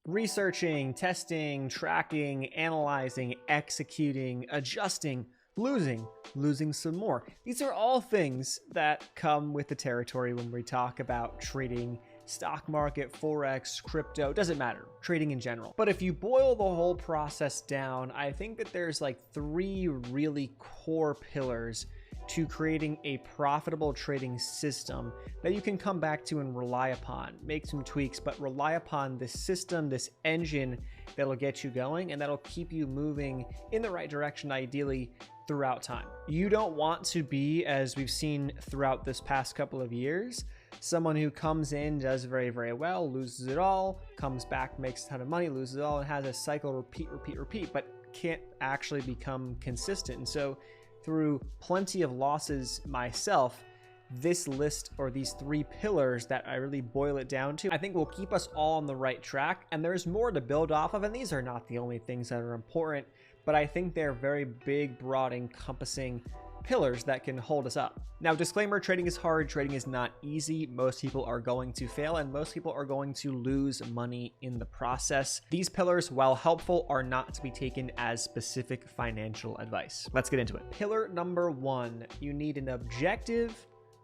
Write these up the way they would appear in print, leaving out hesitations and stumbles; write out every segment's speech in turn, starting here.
researching, testing, tracking, analyzing, executing, adjusting, losing some more. These are all things that come with the territory when we talk about trading, stock market, forex, crypto, doesn't matter, trading in general. But if you boil the whole process down, I think that there's like 3 really core pillars to creating a profitable trading system that you can come back to and rely upon. Make some tweaks, but rely upon this system, this engine that'll get you going and that'll keep you moving in the right direction, ideally throughout time. You don't want to be, as we've seen throughout this past couple of years, someone who comes in, does very, very well, loses it all, comes back, makes a ton of money, loses it all, and has a cycle repeat, but can't actually become consistent. And so through plenty of losses myself, this list, or these 3 pillars that I really boil it down to, I think will keep us all on the right track. And there's more to build off of, and these are not the only things that are important, but I think they're very big, broad, encompassing pillars that can hold us up. Now, disclaimer, trading is hard, trading is not easy. Most people are going to fail and most people are going to lose money in the process. These pillars, while helpful, are not to be taken as specific financial advice. Let's get into it. Pillar number 1, you need an objective,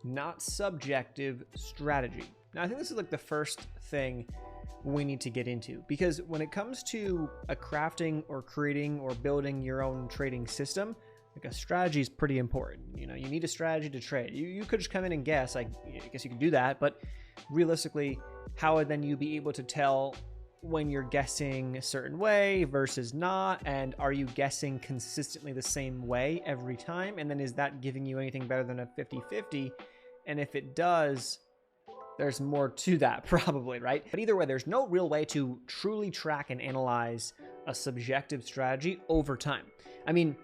not subjective strategy. Now, I think this is like the first thing we need to get into, because when it comes to a crafting or creating or building your own trading system, like a strategy is pretty important. You know, you need a strategy to trade. You could just come in and guess. I guess you can do that, but realistically, how would then you be able to tell when you're guessing a certain way versus not? And are you guessing consistently the same way every time? And then is that giving you anything better than a 50-50? And if it does, there's more to that probably, right? But either way, there's no real way to truly track and analyze a subjective strategy over time. I mean,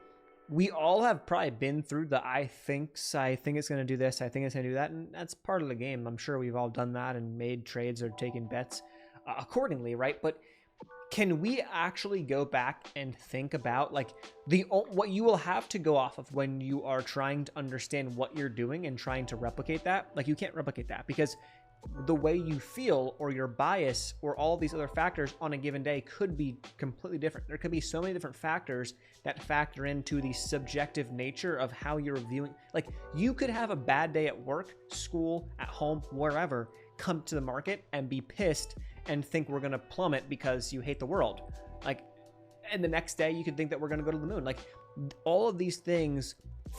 we all have probably been through the I think it's going to do this, I think it's going to do that, and that's part of the game. I'm sure we've all done that and made trades or taken bets accordingly, right? But can we actually go back and think about like what you will have to go off of when you are trying to understand what you're doing and trying to replicate that? Like, you can't replicate that because the way you feel or your bias or all these other factors on a given day could be completely different. There could be so many different factors that factor into the subjective nature of how you're viewing. Like, you could have a bad day at work, school, at home, wherever, come to the market and be pissed and think we're going to plummet because you hate the world. Like, and the next day you could think that we're going to go to the moon. Like, all of these things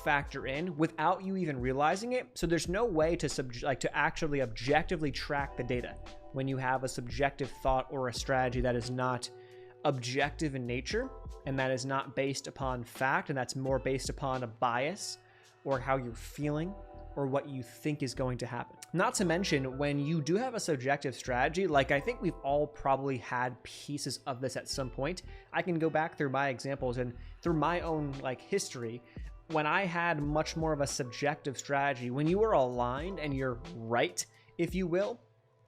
factor in without you even realizing it. So there's no way to actually objectively track the data when you have a subjective thought or a strategy that is not objective in nature and that is not based upon fact, and that's more based upon a bias or how you're feeling or what you think is going to happen. Not to mention, when you do have a subjective strategy, like I think we've all probably had pieces of this at some point. I can go back through my examples and through my own like history. When I had much more of a subjective strategy, when you are aligned and you're right, if you will,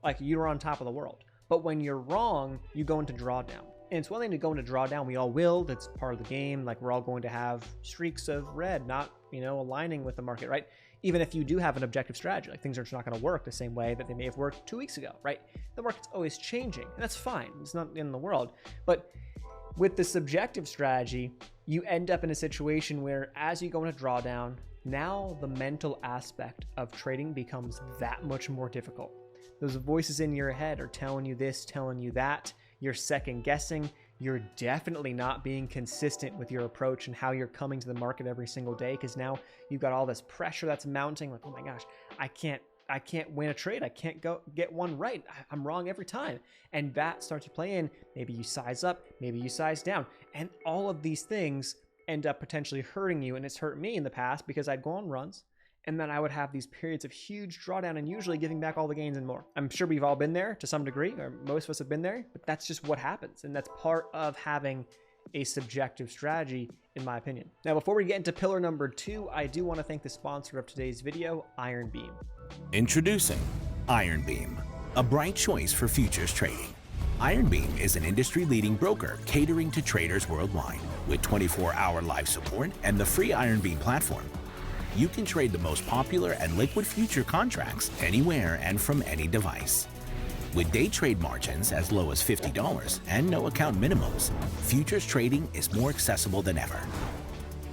like you're on top of the world. But when you're wrong, you go into drawdown. And it's one thing to go into drawdown, we all will, that's part of the game. Like, we're all going to have streaks of red, not, aligning with the market, right? Even if you do have an objective strategy, like things are just not going to work the same way that they may have worked 2 weeks ago, right? The market's always changing, and that's fine. It's not in the world. But with the subjective strategy, you end up in a situation where as you go into drawdown, now the mental aspect of trading becomes that much more difficult. Those voices in your head are telling you this, telling you that. You're second guessing. You're definitely not being consistent with your approach and how you're coming to the market every single day, because now you've got all this pressure that's mounting. Like, oh my gosh, I can't win a trade. I can't go get one right. I'm wrong every time. And that starts to play in. Maybe you size up, maybe you size down. And all of these things end up potentially hurting you. And it's hurt me in the past because I'd go on runs and then I would have these periods of huge drawdown and usually giving back all the gains and more. I'm sure we've all been there to some degree, or most of us have been there, but that's just what happens. And that's part of having a subjective strategy, in my opinion. Now, before we get into pillar number 2, I do want to thank the sponsor of today's video, Iron Beam. Introducing Iron Beam, a bright choice for futures trading. Iron Beam is an industry-leading broker catering to traders worldwide. With 24-hour live support and the free Iron Beam platform, you can trade the most popular and liquid future contracts anywhere and from any device. With day trade margins as low as $50 and no account minimums, futures trading is more accessible than ever.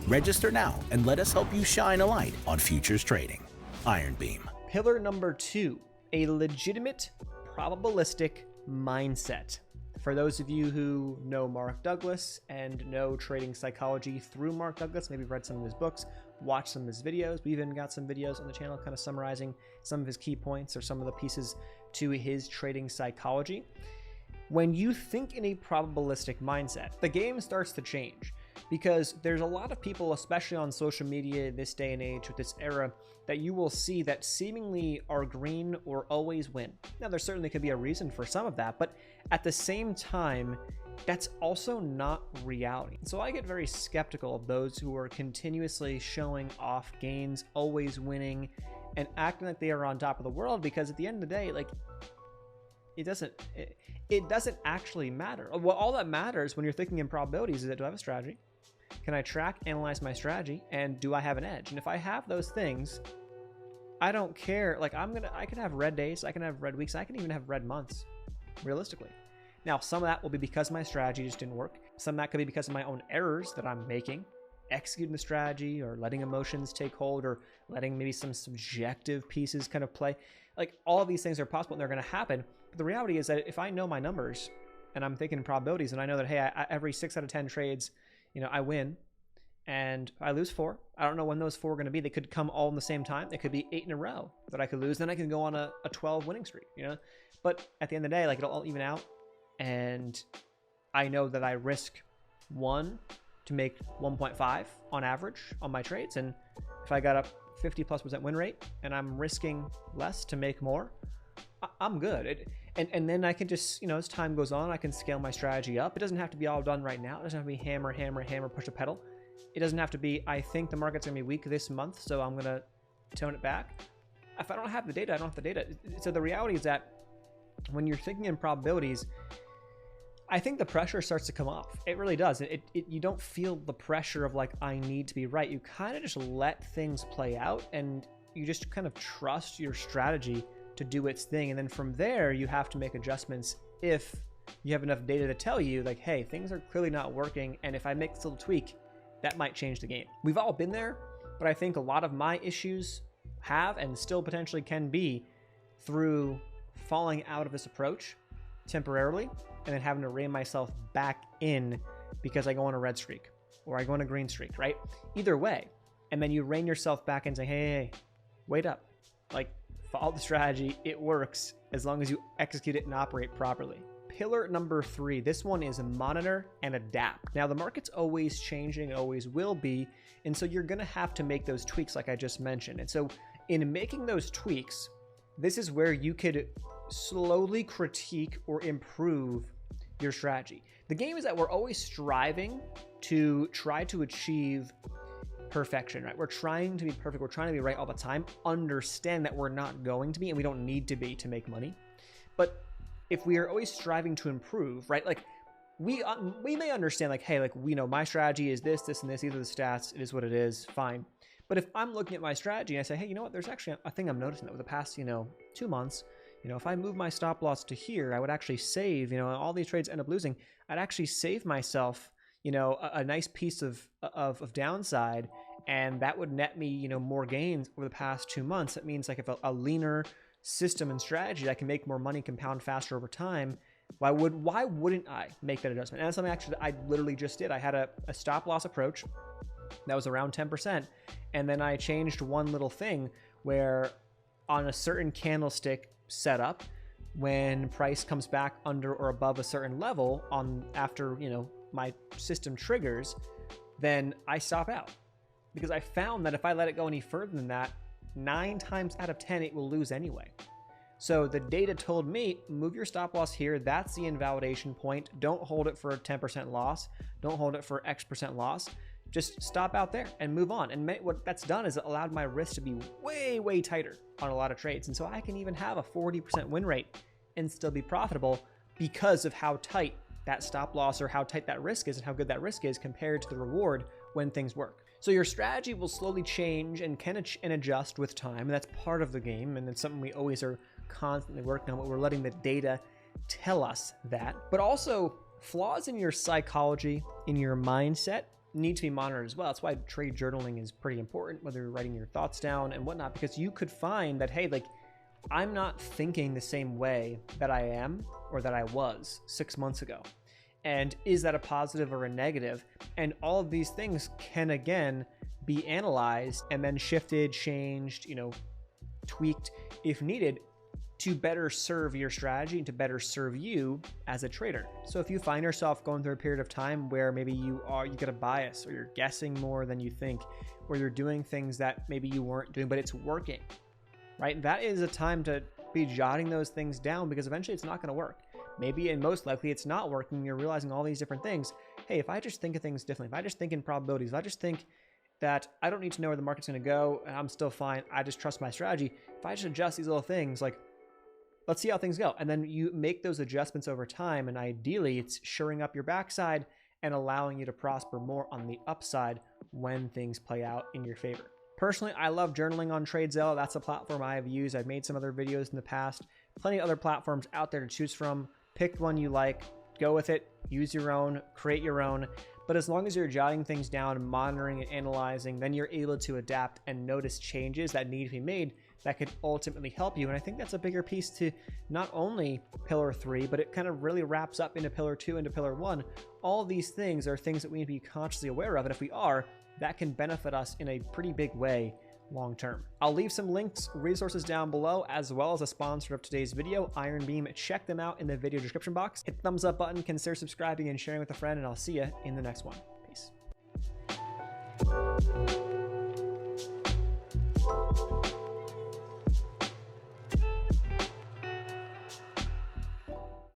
Register now and let us help you shine a light on futures trading. Iron Beam. Pillar number 2, a legitimate probabilistic mindset. For those of you who know Mark Douglas and know trading psychology through Mark Douglas, maybe read some of his books, watched some of his videos. We even got some videos on the channel kind of summarizing some of his key points or some of the pieces to his trading psychology. When you think in a probabilistic mindset, the game starts to change, because there's a lot of people, especially on social media this day and age with this era, that you will see that seemingly are green or always win. Now, there certainly could be a reason for some of that, but at the same time, that's also not reality. So I get very skeptical of those who are continuously showing off gains, always winning, and acting like they are on top of the world, because at the end of the day, like, it doesn't actually matter. Well, all that matters when you're thinking in probabilities is that, do I have a strategy? Can I track, analyze my strategy, and do I have an edge? And if I have those things, I don't care. Like, I can have red days, I can have red weeks, I can even have red months, realistically. Now, some of that will be because my strategy just didn't work. Some of that could be because of my own errors that I'm making, executing the strategy, or letting emotions take hold, or letting maybe some subjective pieces kind of play. Like, all of these things are possible and they're going to happen. But the reality is that if I know my numbers and I'm thinking in probabilities, and I know that, hey, every 6 out of 10 trades, I win, and I lose 4. I don't know when those 4 are going to be. They could come all in the same time. They could be 8 in a row that I could lose. Then I can go on a 12 winning streak, But at the end of the day, like, it'll all even out. And I know that I risk 1 to make 1.5 on average on my trades. And if I got a 50+% win rate and I'm risking less to make more, I'm good. And then I can just, as time goes on, I can scale my strategy up. It doesn't have to be all done right now. It doesn't have to be hammer, hammer, hammer, push a pedal. It doesn't have to be, I think the market's going to be weak this month, so I'm going to tone it back. If I don't have the data, I don't have the data. So the reality is that when you're thinking in probabilities, I think the pressure starts to come off. It really does. You don't feel the pressure of, like, I need to be right. You kind of just let things play out, and you just kind of trust your strategy to do its thing. And then from there, you have to make adjustments if you have enough data to tell you, like, hey, things are clearly not working, and if I make this little tweak, that might change the game. We've all been there, but I think a lot of my issues have and still potentially can be through falling out of this approach temporarily and then having to rein myself back in because I go on a red streak or I go on a green streak, right? Either way. And then you rein yourself back and say, hey, wait up. Like, follow the strategy. It works as long as you execute it and operate properly. Pillar number 3, this one is monitor and adapt. Now, the market's always changing, always will be, and so you're gonna have to make those tweaks like I just mentioned. And so in making those tweaks, this is where you could slowly critique or improve your strategy. The game is that we're always striving to try to achieve perfection, right? We're trying to be perfect. We're trying to be right all the time. Understand that we're not going to be, and we don't need to be to make money. But if we are always striving to improve, right? Like, we may understand, like, hey, like, we know my strategy is this, this, and this. These are the stats. It is what it is. Fine. But if I'm looking at my strategy and I say, hey, you know what? There's actually a thing I'm noticing that over the past, 2 months, if I move my stop loss to here, I would actually save, all these trades end up losing. I'd actually save myself, a nice piece of downside, and that would net me, more gains over the past 2 months. That means, like, if a leaner system and strategy that can make more money, compound faster over time, why wouldn't I make that adjustment? And that's something actually that I literally just did. I had a stop loss approach that was around 10%, and then I changed one little thing where on a certain candlestick setup, when price comes back under or above a certain level after my system triggers, then I stop out, because I found that if I let it go any further than that, 9 times out of 10 it will lose anyway. So the data told me, move your stop loss here. That's the invalidation point. Don't hold it for a 10% loss. Don't hold it for X% loss. Just stop out there and move on. And what that's done is it allowed my risk to be way, way tighter on a lot of trades. And so I can even have a 40% win rate and still be profitable because of how tight that stop loss or how tight that risk is and how good that risk is compared to the reward when things work. So your strategy will slowly change and can adjust with time, and that's part of the game, and it's something we always are constantly working on, but we're letting the data tell us that. But also, flaws in your psychology, in your mindset, need to be monitored as well. That's why trade journaling is pretty important, whether you're writing your thoughts down and whatnot, because you could find that, hey, like, I'm not thinking the same way that I am or that I was 6 months ago. And is that a positive or a negative? And all of these things can, again, be analyzed and then shifted, changed, tweaked if needed to better serve your strategy and to better serve you as a trader. So if you find yourself going through a period of time where maybe you get a bias, or you're guessing more than you think, or you're doing things that maybe you weren't doing, but it's working, right? That is a time to be jotting those things down, because eventually it's not going to work. Maybe, and most likely, it's not working. You're realizing all these different things. Hey, if I just think of things differently, if I just think in probabilities, if I just think that I don't need to know where the market's going to go and I'm still fine, I just trust my strategy. If I just adjust these little things, like, let's see how things go. And then you make those adjustments over time. And ideally, it's shoring up your backside and allowing you to prosper more on the upside when things play out in your favor. Personally, I love journaling on TradeZilla. That's a platform I have used. I've made some other videos in the past. Plenty of other platforms out there to choose from. Pick one you like, go with it, use your own, create your own. But as long as you're jotting things down, monitoring and analyzing, then you're able to adapt and notice changes that need to be made that could ultimately help you. And I think that's a bigger piece to not only pillar 3, but it kind of really wraps up into pillar 2, into pillar 1. All these things are things that we need to be consciously aware of. And if we are, that can benefit us in a pretty big way long term. I'll leave some links, resources down below, as well as a sponsor of today's video, Iron Beam. Check them out in the video description box. Hit the thumbs up button, consider subscribing and sharing with a friend, and I'll see you in the next one. Peace.